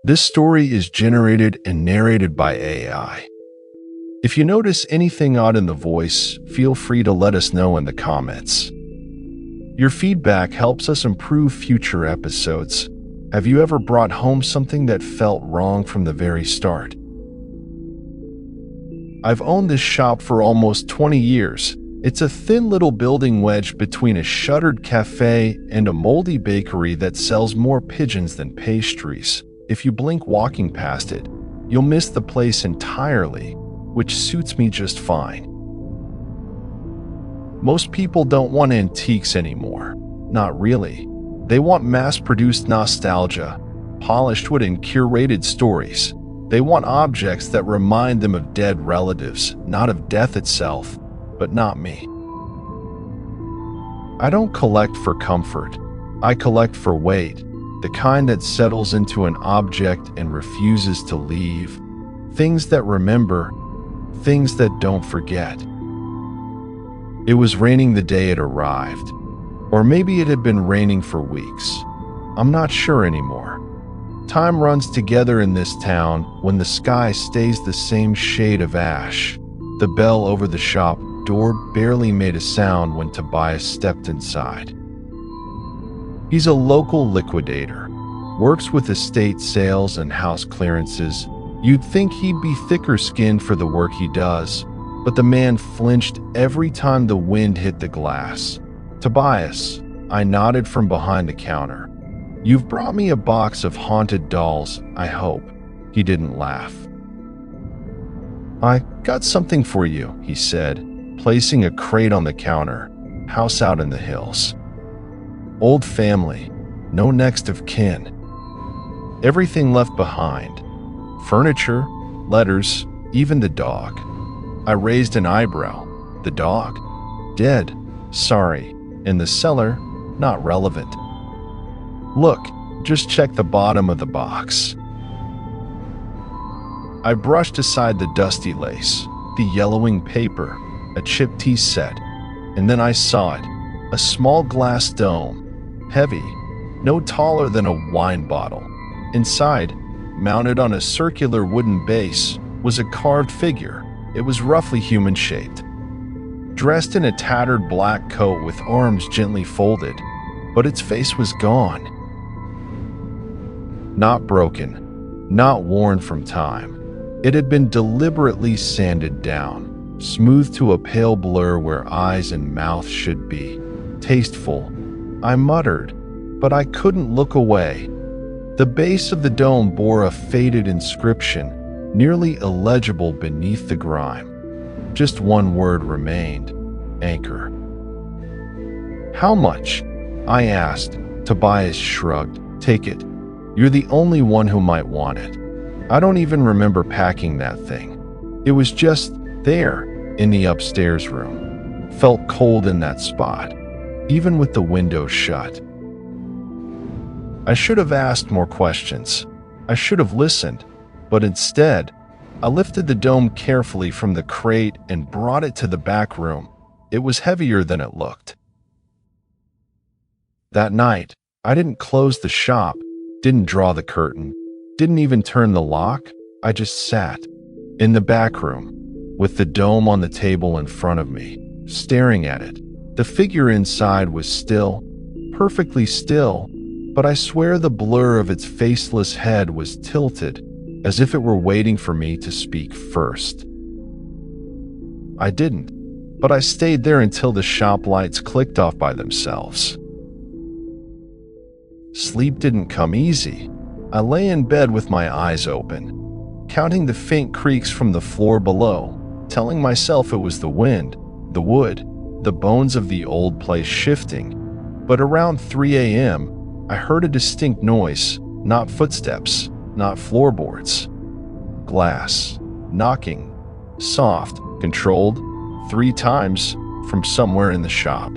This story is generated and narrated by AI. If you notice anything odd in the voice, feel free to let us know in the comments. Your feedback helps us improve future episodes. Have you ever brought home something that felt wrong from the very start? I've owned this shop for almost 20 years. It's a thin little building wedged between a shuttered cafe and a moldy bakery that sells more pigeons than pastries. If you blink walking past it, you'll miss the place entirely, which suits me just fine. Most people don't want antiques anymore. Not really. They want mass-produced nostalgia, polished wood, and curated stories. They want objects that remind them of dead relatives, not of death itself, but not me. I don't collect for comfort. I collect for weight, the kind that settles into an object and refuses to leave. Things that remember, things that don't forget. It was raining the day it arrived, or maybe it had been raining for weeks. I'm not sure anymore. Time runs together in this town when the sky stays the same shade of ash. The bell over the shop door barely made a sound when Tobias stepped inside. He's a local liquidator, works with estate sales and house clearances. You'd think he'd be thicker-skinned for the work he does, but the man flinched every time the wind hit the glass. "Tobias," I nodded from behind the counter. "You've brought me a box of haunted dolls, I hope." He didn't laugh. "I got something for you," he said, placing a crate on the counter. "House out in the hills. Old family, no next of kin. Everything left behind. Furniture, letters, even the dog." I raised an eyebrow. "The dog? Dead. Sorry. And the cellar? Not relevant." "Look, just check the bottom of the box." I brushed aside the dusty lace, the yellowing paper, a chipped tea set, and then I saw it, a small glass dome, heavy, no taller than a wine bottle. Inside, mounted on a circular wooden base, was a carved figure. It was roughly human-shaped, dressed in a tattered black coat with arms gently folded, but its face was gone. Not broken, not worn from time. It had been deliberately sanded down, smooth to a pale blur where eyes and mouth should be. "Tasteful," I muttered, but I couldn't look away. The base of the dome bore a faded inscription, nearly illegible beneath the grime. Just one word remained: anchor. "How much?" I asked. Tobias shrugged. "Take it. You're the only one who might want it." I don't even remember packing that thing. It was just there, in the upstairs room. Felt cold in that spot, even with the window shut. I should have asked more questions. I should have listened, but instead, I lifted the dome carefully from the crate and brought it to the back room. It was heavier than it looked. That night, I didn't close the shop, didn't draw the curtain, didn't even turn the lock. I just sat in the back room with the dome on the table in front of me, staring at it. The figure inside was still, perfectly still, but I swear the blur of its faceless head was tilted, as if it were waiting for me to speak first. I didn't, but I stayed there until the shop lights clicked off by themselves. Sleep didn't come easy. I lay in bed with my eyes open, counting the faint creaks from the floor below, telling myself it was the wind, the wood, the bones of the old place shifting. But around 3 a.m., I heard a distinct noise, not footsteps, not floorboards. Glass, knocking, soft, controlled, 3 times from somewhere in the shop.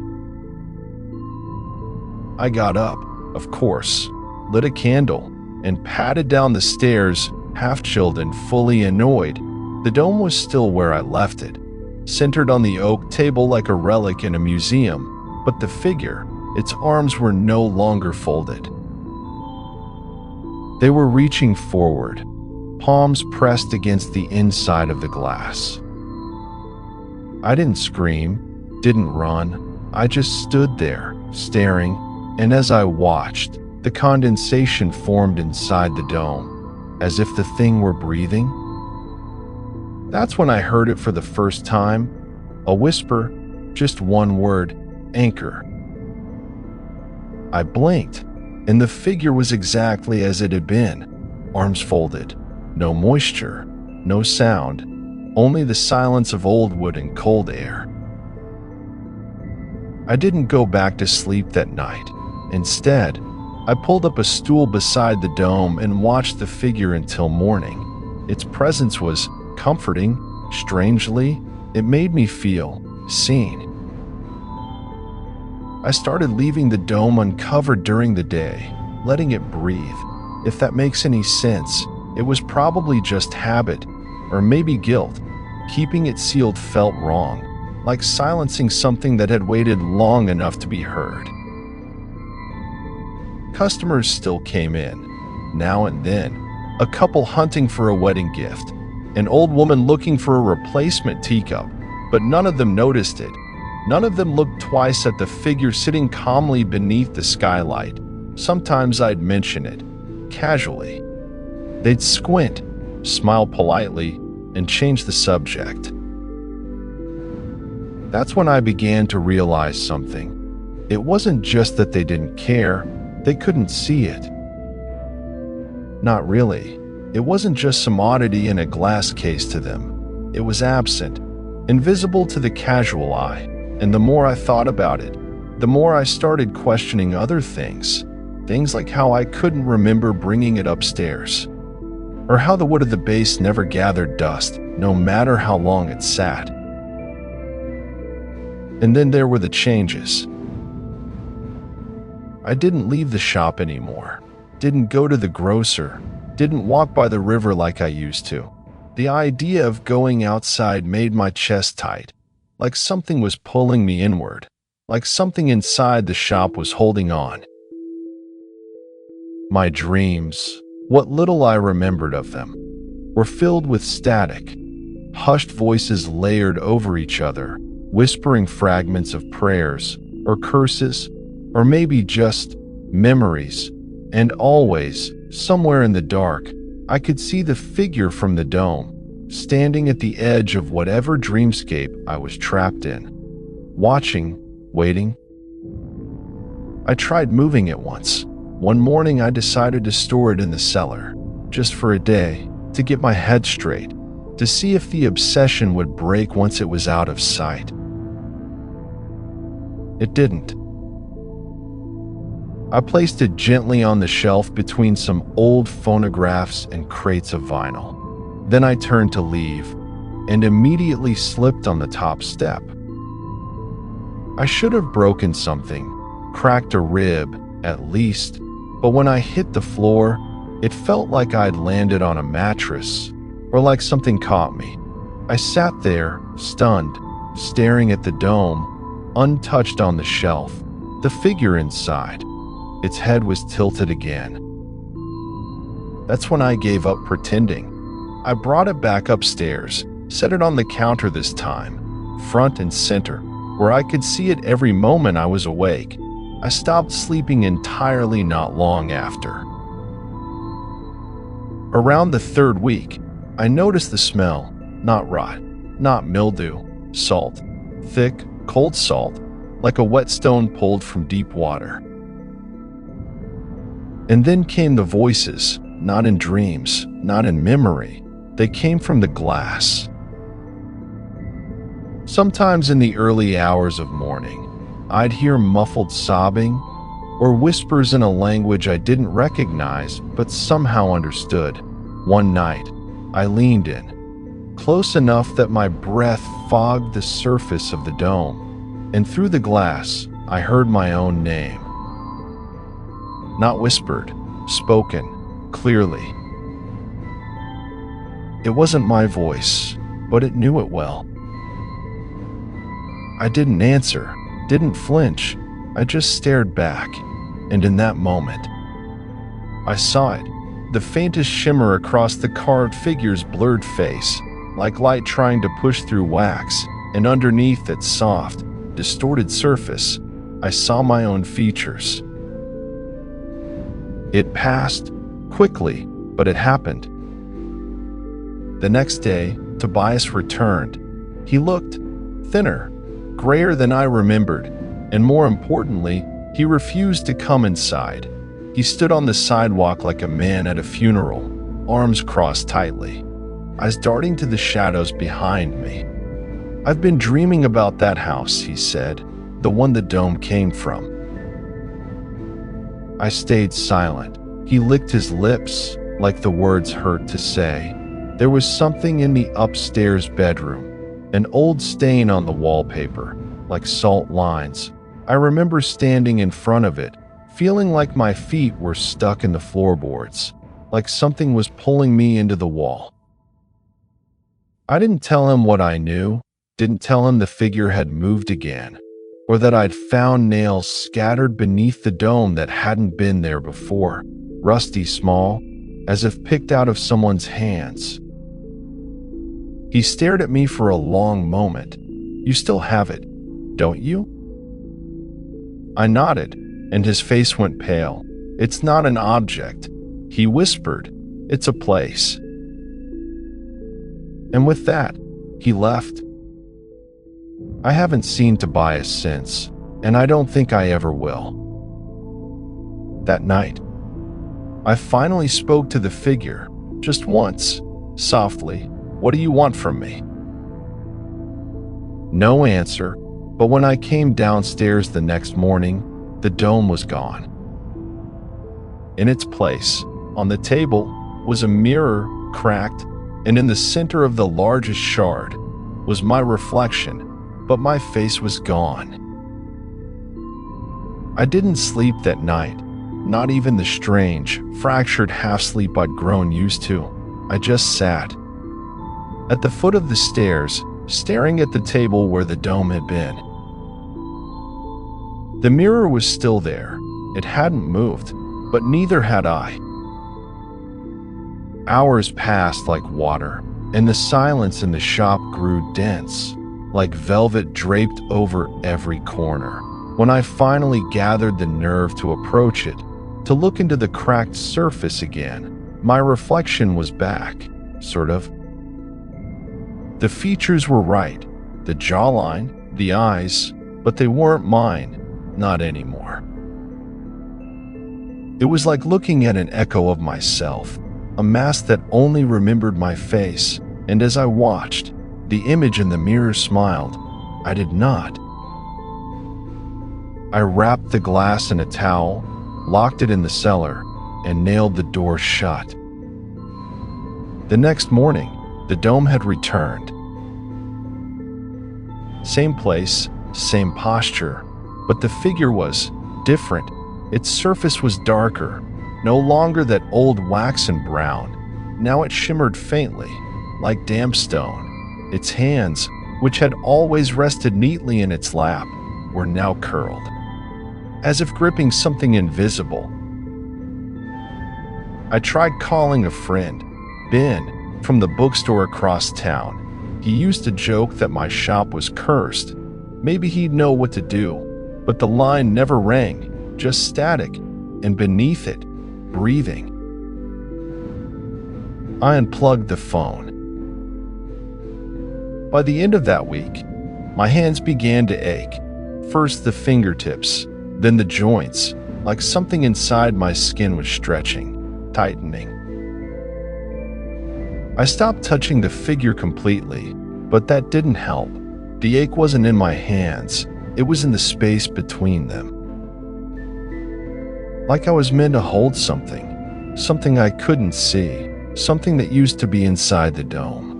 I got up, of course, lit a candle, and padded down the stairs, half-chilled and fully annoyed. The dome was still where I left it, centered on the oak table like a relic in a museum, but the figure, its arms were no longer folded. They were reaching forward, palms pressed against the inside of the glass. I didn't scream, didn't run. I just stood there, staring, and as I watched, the condensation formed inside the dome, as if the thing were breathing. That's when I heard it for the first time. A whisper, just one word, anchor. I blinked, and the figure was exactly as it had been, arms folded, no moisture, no sound, only the silence of old wood and cold air. I didn't go back to sleep that night. Instead, I pulled up a stool beside the dome and watched the figure until morning. Its presence was comforting. Strangely, it made me feel seen. I started leaving the dome uncovered during the day, letting it breathe. If that makes any sense, it was probably just habit, or maybe guilt. Keeping it sealed felt wrong, like silencing something that had waited long enough to be heard. Customers still came in, now and then, a couple hunting for a wedding gift, an old woman looking for a replacement teacup, but none of them noticed it. None of them looked twice at the figure sitting calmly beneath the skylight. Sometimes I'd mention it, casually. They'd squint, smile politely, and change the subject. That's when I began to realize something. It wasn't just that they didn't care, they couldn't see it. Not really. It wasn't just some oddity in a glass case to them. It was absent, invisible to the casual eye, and the more I thought about it, the more I started questioning other things. Things like how I couldn't remember bringing it upstairs, or how the wood of the base never gathered dust, no matter how long it sat. And then there were the changes. I didn't leave the shop anymore, didn't go to the grocer, didn't walk by the river like I used to. The idea of going outside made my chest tight, like something was pulling me inward, like something inside the shop was holding on. My dreams, what little I remembered of them, were filled with static, hushed voices layered over each other, whispering fragments of prayers or curses, or maybe just memories. And always, somewhere in the dark, I could see the figure from the dome, standing at the edge of whatever dreamscape I was trapped in, watching, waiting. I tried moving it once. One morning I decided to store it in the cellar, just for a day, to get my head straight, to see if the obsession would break once it was out of sight. It didn't. I placed it gently on the shelf between some old phonographs and crates of vinyl. Then I turned to leave, and immediately slipped on the top step. I should have broken something, cracked a rib, at least, but when I hit the floor, it felt like I'd landed on a mattress, or like something caught me. I sat there, stunned, staring at the dome, untouched on the shelf, the figure inside. Its head was tilted again. That's when I gave up pretending. I brought it back upstairs, set it on the counter this time, front and center, where I could see it every moment I was awake. I stopped sleeping entirely not long after. Around the third week, I noticed the smell, not rot, not mildew, salt, thick, cold salt, like a whetstone pulled from deep water. And then came the voices, not in dreams, not in memory. They came from the glass. Sometimes in the early hours of morning, I'd hear muffled sobbing or whispers in a language I didn't recognize but somehow understood. One night, I leaned in, close enough that my breath fogged the surface of the dome, and through the glass, I heard my own name. Not whispered, spoken, clearly. It wasn't my voice, but it knew it well. I didn't answer, didn't flinch. I just stared back, and in that moment, I saw it, the faintest shimmer across the carved figure's blurred face, like light trying to push through wax, and underneath that soft, distorted surface, I saw my own features. It passed, quickly, but it happened. The next day, Tobias returned. He looked thinner, grayer than I remembered, and more importantly, he refused to come inside. He stood on the sidewalk like a man at a funeral, arms crossed tightly, eyes darting to the shadows behind me. "I've been dreaming about that house," he said, "the one the dome came from." I stayed silent. He licked his lips, like the words hurt to say. There was something in the upstairs bedroom, an old stain on the wallpaper, like salt lines. I remember standing in front of it, feeling like my feet were stuck in the floorboards, like something was pulling me into the wall. I didn't tell him what I knew, didn't tell him the figure had moved again, or that I'd found nails scattered beneath the dome that hadn't been there before, rusty small, as if picked out of someone's hands. He stared at me for a long moment. "You still have it, don't you?" I nodded, and his face went pale. "It's not an object," he whispered. "It's a place." And with that, he left. I haven't seen Tobias since, and I don't think I ever will. That night, I finally spoke to the figure, just once, softly. "What do you want from me?" No answer, but when I came downstairs the next morning, the dome was gone. In its place, on the table, was a mirror, cracked, and in the center of the largest shard was my reflection, but my face was gone. I didn't sleep that night, not even the strange, fractured half-sleep I'd grown used to. I just sat at the foot of the stairs, staring at the table where the dome had been. The mirror was still there. It hadn't moved, but neither had I. Hours passed like water, and the silence in the shop grew dense, like velvet draped over every corner. When I finally gathered the nerve to approach it, to look into the cracked surface again, my reflection was back, sort of. The features were right, the jawline, the eyes, but they weren't mine, not anymore. It was like looking at an echo of myself, a mask that only remembered my face, and as I watched, the image in the mirror smiled. I did not. I wrapped the glass in a towel, locked it in the cellar, and nailed the door shut. The next morning, the dome had returned. Same place, same posture, but the figure was different. Its surface was darker, no longer that old waxen brown. Now it shimmered faintly, like damp stone. Its hands, which had always rested neatly in its lap, were now curled, as if gripping something invisible. I tried calling a friend, Ben, from the bookstore across town. He used to joke that my shop was cursed. Maybe he'd know what to do, but the line never rang, just static, and beneath it, breathing. I unplugged the phone. By the end of that week, my hands began to ache. First the fingertips, then the joints, like something inside my skin was stretching, tightening. I stopped touching the figure completely, but that didn't help. The ache wasn't in my hands, it was in the space between them. Like I was meant to hold something, something I couldn't see, something that used to be inside the dome.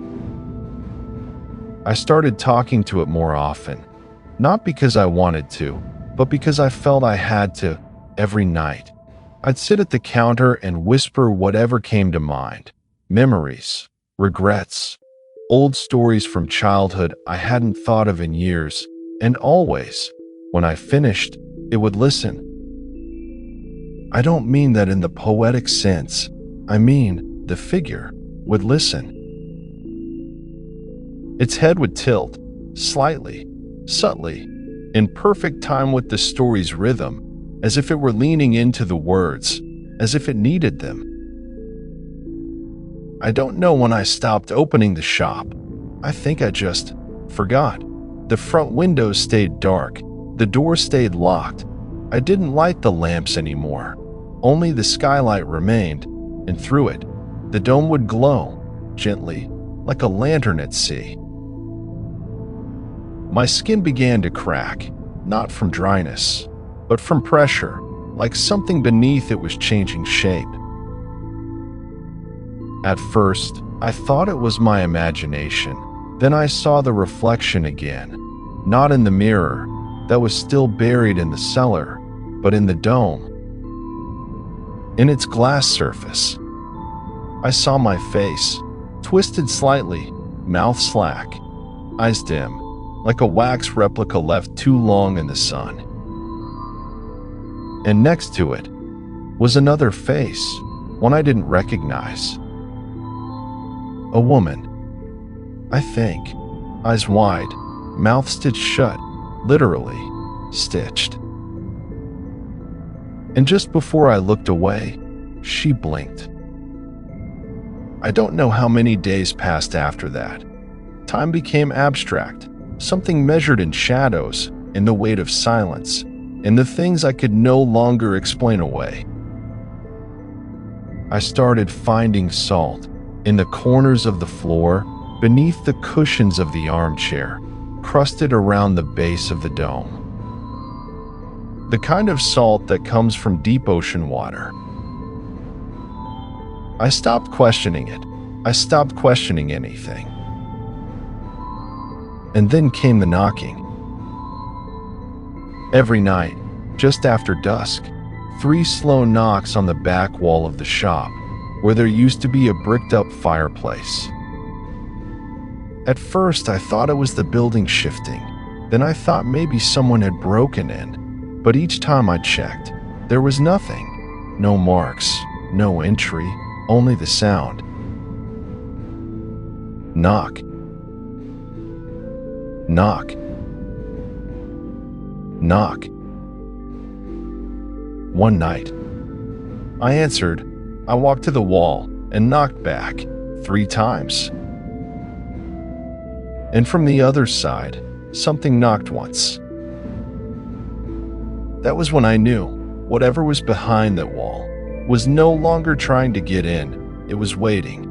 I started talking to it more often, not because I wanted to, but because I felt I had to, every night. I'd sit at the counter and whisper whatever came to mind. Memories, regrets, old stories from childhood I hadn't thought of in years, and always, when I finished, it would listen. I don't mean that in the poetic sense. The figure would listen. Its head would tilt, slightly, subtly, in perfect time with the story's rhythm, as if it were leaning into the words, as if it needed them. I don't know when I stopped opening the shop. I think I just forgot. The front windows stayed dark. The door stayed locked. I didn't light the lamps anymore. Only the skylight remained, and through it, the dome would glow, gently, like a lantern at sea. My skin began to crack, not from dryness, but from pressure, like something beneath it was changing shape. At first, I thought it was my imagination. Then I saw the reflection again, not in the mirror that was still buried in the cellar, but in the dome. In its glass surface, I saw my face, twisted slightly, mouth slack, eyes dim, like a wax replica left too long in the sun. And next to it was another face, one I didn't recognize. A woman, I think, eyes wide, mouth stitched shut, literally stitched. And just before I looked away, she blinked. I don't know how many days passed after that. Time became abstract, something measured in shadows, in the weight of silence, in the things I could no longer explain away. I started finding salt in the corners of the floor, beneath the cushions of the armchair, crusted around the base of the dome. The kind of salt that comes from deep ocean water. I stopped questioning it. I stopped questioning anything. And then came the knocking. Every night, just after dusk, 3 slow knocks on the back wall of the shop, where there used to be a bricked-up fireplace. At first, I thought it was the building shifting. Then I thought maybe someone had broken in. But each time I checked, there was nothing. No marks, no entry, only the sound. Knock. Knock. Knock. One night, I answered. I walked to the wall and knocked back 3 times. And from the other side, something knocked once. That was when I knew whatever was behind that wall was no longer trying to get in. It was waiting.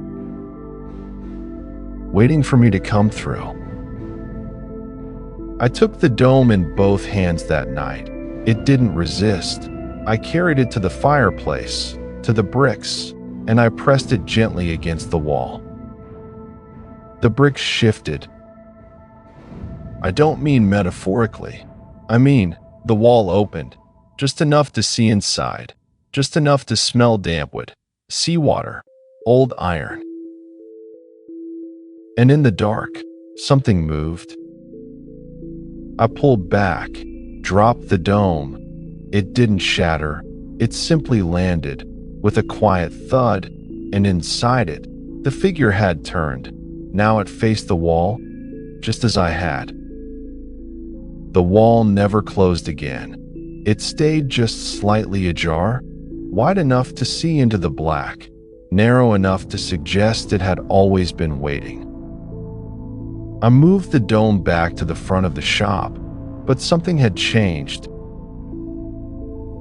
Waiting for me to come through. I took the dome in both hands that night. It didn't resist. I carried it to the fireplace, to the bricks, and I pressed it gently against the wall. The bricks shifted. I don't mean metaphorically. I mean, the wall opened, just enough to see inside, just enough to smell damp wood, seawater, old iron. And in the dark, something moved. I pulled back, dropped the dome. It didn't shatter. It simply landed with a quiet thud, and inside it, the figure had turned. Now it faced the wall, just as I had. The wall never closed again. It stayed just slightly ajar, wide enough to see into the black, narrow enough to suggest it had always been waiting. I moved the dome back to the front of the shop, but something had changed.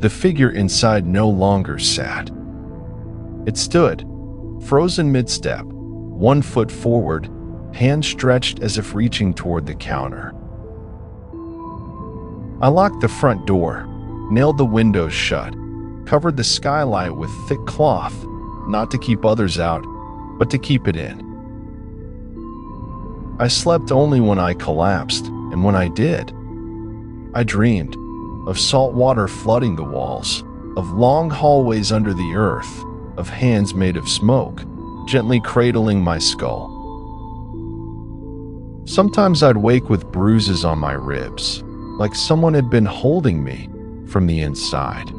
The figure inside no longer sat. It stood, frozen mid-step, 1 foot forward, hand stretched as if reaching toward the counter. I locked the front door, nailed the windows shut, covered the skylight with thick cloth, not to keep others out, but to keep it in. I slept only when I collapsed, and when I did, I dreamed of salt water flooding the walls, of long hallways under the earth, of hands made of smoke, gently cradling my skull. Sometimes I'd wake with bruises on my ribs, like someone had been holding me from the inside.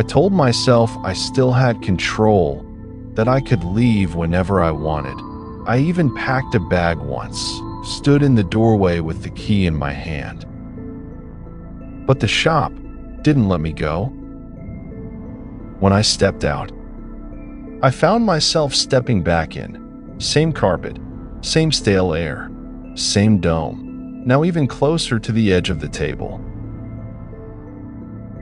I told myself I still had control, that I could leave whenever I wanted. I even packed a bag once, stood in the doorway with the key in my hand. But the shop didn't let me go. When I stepped out, I found myself stepping back in. Same carpet, same stale air, same dome, now even closer to the edge of the table.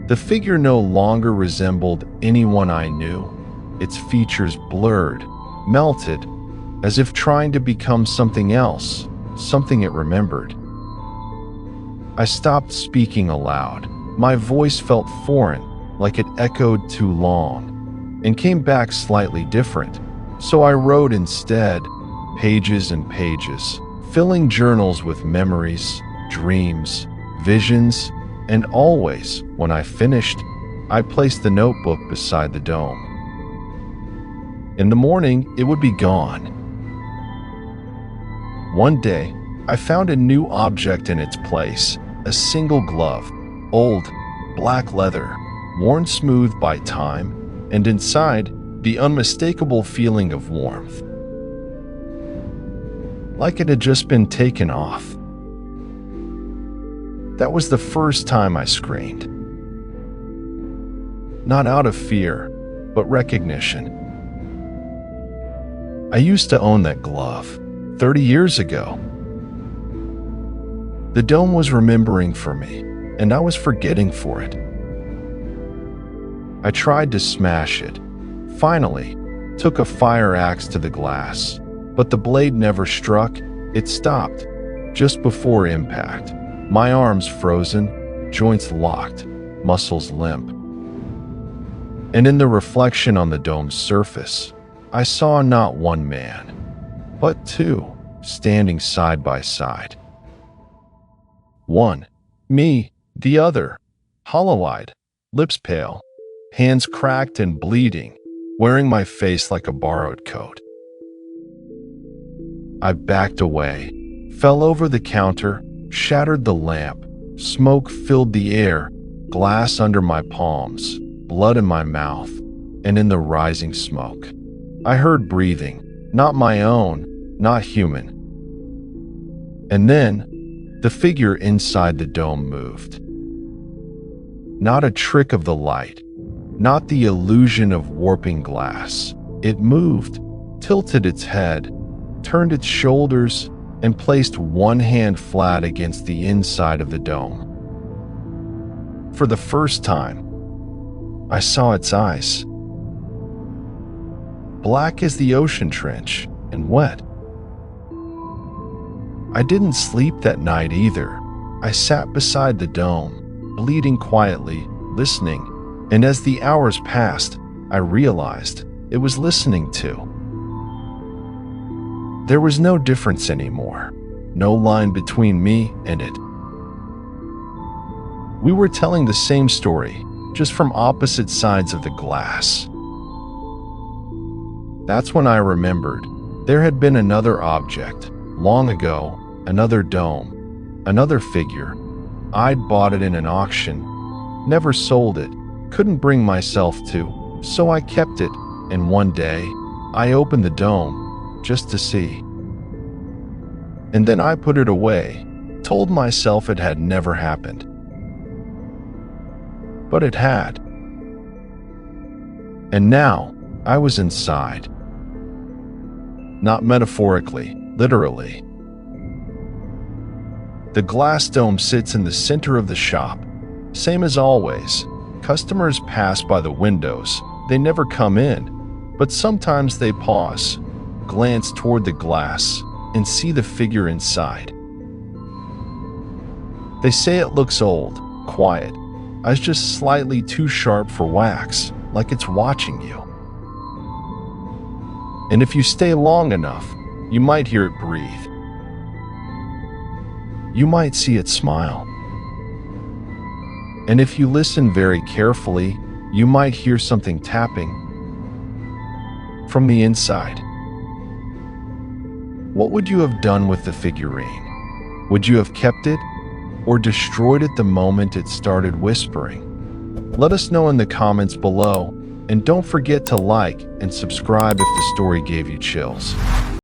The figure no longer resembled anyone I knew, its features blurred, melted, as if trying to become something else, something it remembered. I stopped speaking aloud. My voice felt foreign, like it echoed too long, and came back slightly different. So I wrote instead, pages and pages, filling journals with memories, dreams, visions, and always, when I finished, I placed the notebook beside the dome. In the morning, it would be gone. One day, I found a new object in its place, a single glove, old, black leather, worn smooth by time, and inside, the unmistakable feeling of warmth. Like it had just been taken off. That was the first time I screamed. Not out of fear, but recognition. I used to own that glove 30 years ago. The dome was remembering for me, and I was forgetting for it. I tried to smash it. Finally, took a fire axe to the glass, but the blade never struck. It stopped, just before impact. My arms frozen, joints locked, muscles limp. And in the reflection on the dome's surface, I saw not one man, but two, standing side by side. One, me, the other, hollow-eyed, lips pale, hands cracked and bleeding, wearing my face like a borrowed coat. I backed away, fell over the counter, shattered the lamp. Smoke filled the air, glass under my palms, blood in my mouth, and in the rising smoke, I heard breathing, not my own, not human. And then, the figure inside the dome moved. Not a trick of the light, not the illusion of warping glass. It moved, tilted its head, turned its shoulders, and placed one hand flat against the inside of the dome. For the first time, I saw its eyes. Black as the ocean trench, and wet. I didn't sleep that night either. I sat beside the dome, bleeding quietly, listening, and as the hours passed, I realized it was listening too. There was no difference anymore, no line between me and it. We were telling the same story, just from opposite sides of the glass. That's when I remembered there had been another object, long ago, another dome, another figure. I'd bought it in an auction, never sold it, couldn't bring myself to, so I kept it, and one day, I opened the dome, just to see. And then I put it away, told myself it had never happened. But it had. And now, I was inside. Not metaphorically, literally. The glass dome sits in the center of the shop. Same as always. Customers pass by the windows. They never come in, but sometimes they pause, glance toward the glass, and see the figure inside. They say it looks old, quiet, as just slightly too sharp for wax, like it's watching you. And if you stay long enough, you might hear it breathe. You might see it smile. And if you listen very carefully, you might hear something tapping from the inside. What would you have done with the figurine? Would you have kept it or destroyed it the moment it started whispering? Let us know in the comments below, and don't forget to like and subscribe if the story gave you chills.